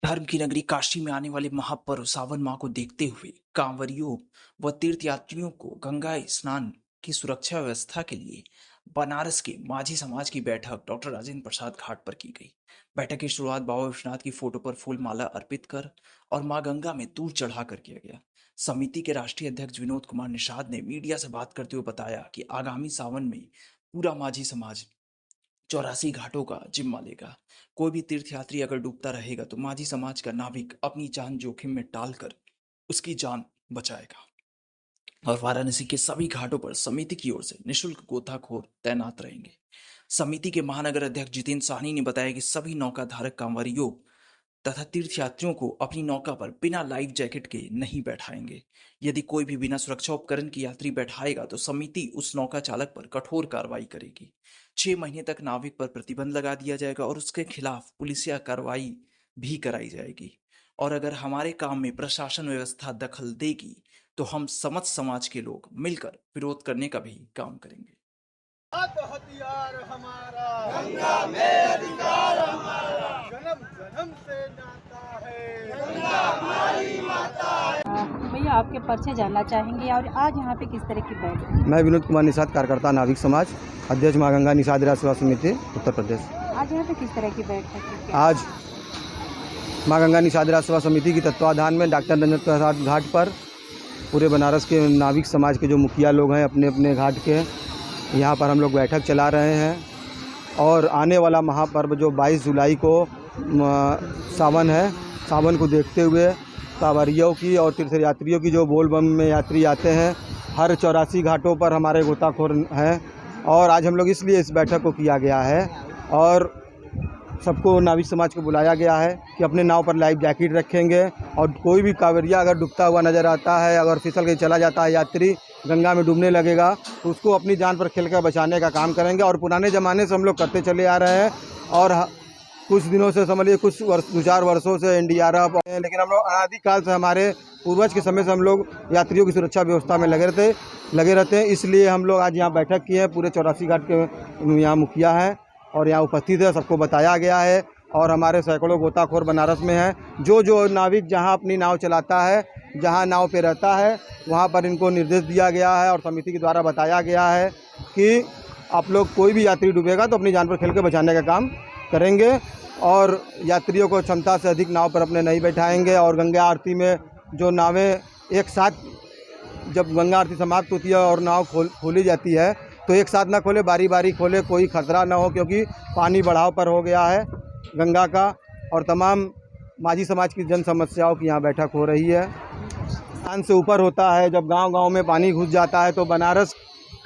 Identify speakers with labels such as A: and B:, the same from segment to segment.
A: धर्म की नगरी काशी में आने वाले महापर्व सावन माह को देखते हुए कांवरियों व तीर्थयात्रियों को गंगा स्नान की सुरक्षा व्यवस्था के लिए बनारस के माझी समाज की बैठक डॉक्टर राजेंद्र प्रसाद घाट पर की गई। बैठक की शुरुआत बाबा विश्वनाथ की फोटो पर फूल माला अर्पित कर और मां गंगा में दूध चढ़ाकर किया गया। समिति के राष्ट्रीय अध्यक्ष विनोद कुमार निषाद ने मीडिया से बात करते हुए बताया कि आगामी सावन में पूरा माझी समाज 84 घाटों का जिम्मा लेगा। कोई भी तीर्थयात्री अगर डूबता रहेगा तो माझी समाज का नाविक अपनी जान जोखिम में डालकर उसकी जान बचाएगा। और वाराणसी के सभी घाटों पर समिति की ओर से निशुल्क गोताखोर तैनात रहेंगे। समिति के महानगर अध्यक्ष जितेंद्र साहनी ने बताया कि सभी नौका धारक कांवरियों तथा तीर्थयात्रियों को अपनी नौका पर बिना लाइफ जैकेट के नहीं बैठाएंगे। यदि कोई भी बिना सुरक्षा उपकरण की यात्री बैठाएगा तो समिति उस नौका चालक पर कठोर कार्रवाई करेगी। 6 महीने तक नाविक पर प्रतिबंध लगा दिया जाएगा और उसके खिलाफ पुलिसिया कार्रवाई भी कराई जाएगी। और अगर हमारे काम में प्रशासन व्यवस्था दखल देगी तो हम समस्त समाज के लोग मिलकर विरोध करने का भी काम करेंगे।
B: तो हथियार हमारा, गंगा में अधिकार हमारा, जन्म जन्म से नाता है, गंगा हमारी माता है।
C: भैया आपके परिचय जानना चाहेंगे और आज यहाँ पे किस तरह की बैठक?
D: मैं विनोद कुमार निषाद, कार्यकर्ता नाविक समाज, अध्यक्ष माँ गंगा निषाद राज सेवा समिति उत्तर प्रदेश।
C: आज यहाँ पे किस तरह की बैठक है?
D: आज माँ गंगा निषाद राज सेवा समिति की तत्वाधान में डॉक्टर राजेंद्र प्रसाद घाट पर पूरे बनारस के नाविक समाज के जो मुखिया लोग हैं अपने अपने घाट के, यहाँ पर हम लोग बैठक चला रहे हैं। और आने वाला महापर्व जो 22 जुलाई को सावन है, सावन को देखते हुए कांवरियों की और तीर्थयात्रियों की जो बोलबम में यात्री आते हैं, हर 84 घाटों पर हमारे गोताखोर हैं। और आज हम लोग इसलिए इस बैठक को किया गया है और सबको नाविक समाज को बुलाया गया है कि अपने नाव पर लाइफ जैकेट रखेंगे और कोई भी कांवरिया अगर डूबता हुआ नज़र आता है, अगर फिसल के चला जाता है यात्री, गंगा में डूबने लगेगा तो उसको अपनी जान पर खेल कर बचाने का काम करेंगे। और पुराने ज़माने से हम लोग करते चले आ रहे हैं और कुछ दिनों से समझिए कुछ 2-4 वर्षों से एनडीआरएफ, लेकिन हम लोग अनादिकाल से हमारे पूर्वज के समय से हम लोग यात्रियों की सुरक्षा व्यवस्था में लगे रहते हैं। इसलिए हम लोग आज यहाँ बैठक की है। पूरे 84 घाट के यहाँ मुखिया हैं और यहाँ उपस्थित है, सबको बताया गया है। और हमारे सैकड़ों गोताखोर बनारस में हैं। जो नाविक जहाँ अपनी नाव चलाता है, जहाँ नाव पे रहता है, वहाँ पर इनको निर्देश दिया गया है और समिति के द्वारा बताया गया है कि आप लोग कोई भी यात्री डूबेगा तो अपनी जान पर खेल के बचाने का काम करेंगे और यात्रियों को क्षमता से अधिक नाव पर अपने नहीं बैठाएंगे। और गंगा आरती में जो नावें एक साथ, जब गंगा आरती समाप्त होती है और नाव खोली जाती है तो एक साथ ना खोले, बारी बारी खोले, कोई खतरा ना हो, क्योंकि पानी बढ़ाव पर हो गया है गंगा का। और तमाम माझी समाज की जन समस्याओं की यहाँ बैठक हो रही है। स्थान से ऊपर होता है, जब गांव-गांव में पानी घुस जाता है तो बनारस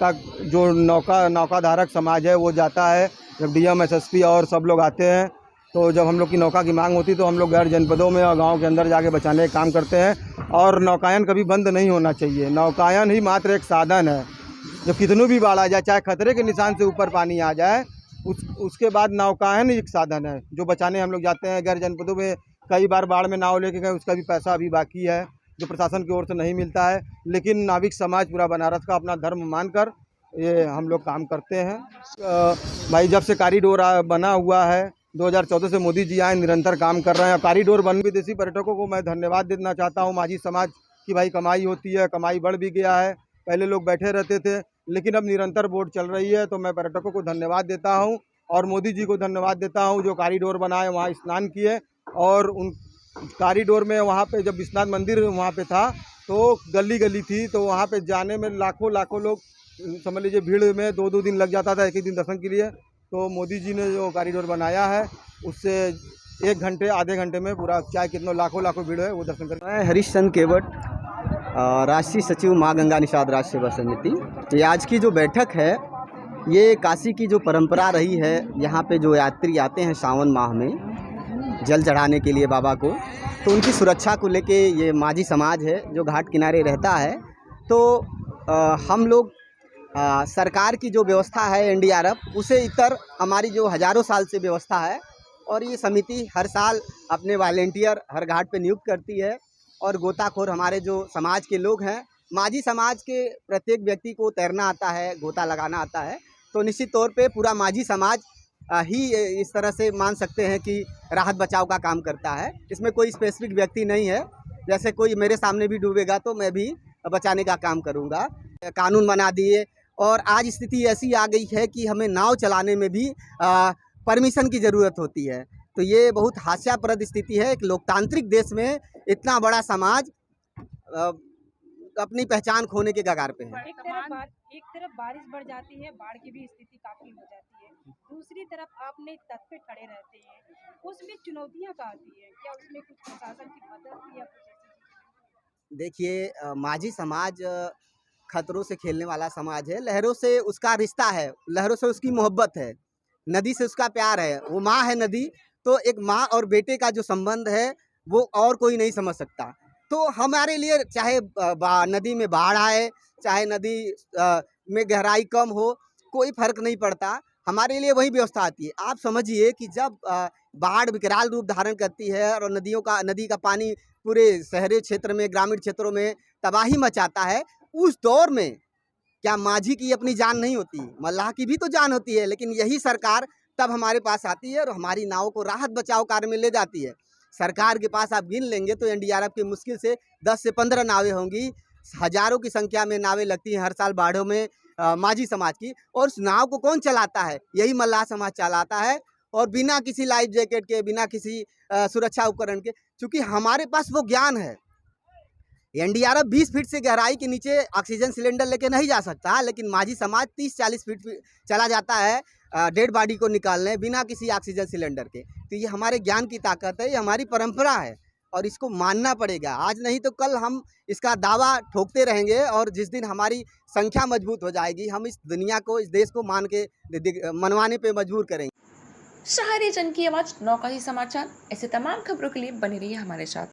D: का जो नौका धारक समाज है वो जाता है। जब डीएम, एसएसपी और सब लोग आते हैं तो जब हम लोग की नौका की मांग होती है तो हम लोग गैर जनपदों में और गाँव के अंदर जाके बचाने का काम करते हैं। और नौकायन कभी बंद नहीं होना चाहिए। नौकायन ही मात्र एक साधन है। जब कितनों भी बाढ़ आ जाए, चाहे खतरे के निशान से ऊपर पानी आ जाए, उसके बाद नौकायन एक साधन है जो बचाने हम लोग जाते हैं। गैर जनपदों में कई बार बाढ़ में नाव लेके गए, उसका भी पैसा अभी बाकी है जो प्रशासन की ओर से नहीं मिलता है। लेकिन नाविक समाज पूरा बनारस का अपना धर्म मानकर ये हम लोग काम करते हैं। भाई जब से कॉरिडोर बना हुआ है, 2014 से मोदी जी आए, निरंतर काम कर रहे हैं। कॉरिडोर बन, विदेशी पर्यटकों को मैं धन्यवाद देना चाहता हूँ। माझी समाज की भाई कमाई होती है, कमाई बढ़ भी गया है। पहले लोग बैठे रहते थे लेकिन अब निरंतर बोट चल रही है, तो मैं पर्यटकों को धन्यवाद देता हूं और मोदी जी को धन्यवाद देता हूं जो कॉरिडोर बनाए, वहां स्नान किए। और उन कॉरिडोर में वहां पे जब विश्वनाथ मंदिर वहां पे था तो गली गली थी, तो वहां पे जाने में लाखों लोग, समझ लीजिए भीड़ में 2-2 दिन लग जाता था एक ही दिन दर्शन के लिए। तो मोदी जी ने जो कॉरिडोर बनाया है उससे 1 घंटे, आधे घंटे में पूरा, चाहे कितनों लाखों भीड़ है वो दर्शन कर।
E: मैं हरीश चंद केवट, राष्ट्रीय सचिव माँ गंगा निषाद राज सेवा समिति। ये आज की जो बैठक है ये काशी की जो परंपरा रही है, यहाँ पे जो यात्री आते हैं सावन माह में जल चढ़ाने के लिए बाबा को, तो उनकी सुरक्षा को लेके ये माझी समाज है जो घाट किनारे रहता है। तो हम लोग सरकार की जो व्यवस्था है एनडीआरएफ, उसे इतर हमारी जो हज़ारों साल से व्यवस्था है और ये समिति हर साल अपने वॉलेंटियर हर घाट पे नियुक्त करती है। और गोताखोर हमारे जो समाज के लोग हैं, माझी समाज के प्रत्येक व्यक्ति को तैरना आता है, गोता लगाना आता है, तो निश्चित तौर पे पूरा माझी समाज ही इस तरह से मान सकते हैं कि राहत बचाव का काम करता है। इसमें कोई स्पेसिफिक व्यक्ति नहीं है। जैसे कोई मेरे सामने भी डूबेगा तो मैं भी बचाने का काम करूँगा। कानून बना दिए और आज स्थिति ऐसी आ गई है कि हमें नाव चलाने में भी परमिशन की ज़रूरत होती है। तो ये बहुत हास्यास्पद स्थिति है। एक लोकतांत्रिक देश में इतना बड़ा समाज अपनी पहचान खोने के कगार पे है।
C: एक तरफ बारिश बढ़ जाती है, बाढ़ की भी स्थिति काफी हो जाती है, दूसरी तरफ आपने तट पे खड़े रहते हैं, उसमें चुनौतियां क्या आती है? क्या उसमें कुछ प्रशासन की मदद या कुछ ऐसी?
E: देखिए माझी समाज खतरों से खेलने वाला समाज है। लहरों से उसका रिश्ता है, लहरों से उसकी मोहब्बत है, नदी से उसका प्यार है। वो माँ है नदी, तो एक माँ और बेटे का जो संबंध है वो और कोई नहीं समझ सकता। तो हमारे लिए चाहे नदी में बाढ़ आए, चाहे नदी में गहराई कम हो, कोई फर्क नहीं पड़ता। हमारे लिए वही व्यवस्था आती है। आप समझिए कि जब बाढ़ विकराल रूप धारण करती है और नदी का पानी पूरे शहरी क्षेत्र में, ग्रामीण क्षेत्रों में तबाही मचाता है, उस दौर में क्या माझी की अपनी जान नहीं होती? मल्लाह की भी तो जान होती है। लेकिन यही सरकार तब हमारे पास आती है और हमारी नाव को राहत बचाव कार्य में ले जाती है। सरकार के पास आप गिन लेंगे तो एनडीआरएफ की मुश्किल से 10 से 15 नावें होंगी। हजारों की संख्या में नावें लगती हैं हर साल बाढ़ों में माझी समाज की। और उस नाव को कौन चलाता है? यही मल्लाह समाज चलाता है, और बिना किसी लाइफ जैकेट के, बिना किसी सुरक्षा उपकरण के। चूँकि हमारे पास वो ज्ञान है। एनडीआरएफ 20 फीट से गहराई के नीचे ऑक्सीजन सिलेंडर लेके नहीं जा सकता, लेकिन माझी समाज 30-40 फीट चला जाता है डेड बॉडी को निकालने बिना किसी ऑक्सीजन सिलेंडर के। तो ये हमारे ज्ञान की ताकत है, ये हमारी परंपरा है और इसको मानना पड़ेगा। आज नहीं तो कल हम इसका दावा ठोकते रहेंगे, और जिस दिन हमारी संख्या मजबूत हो जाएगी, हम इस दुनिया को, इस देश को मनवाने पे मजबूर करेंगे।
F: शहरी जन की आवाज नौका ही समाचार। ऐसे तमाम खबरों के लिए बने रहिए हमारे साथ।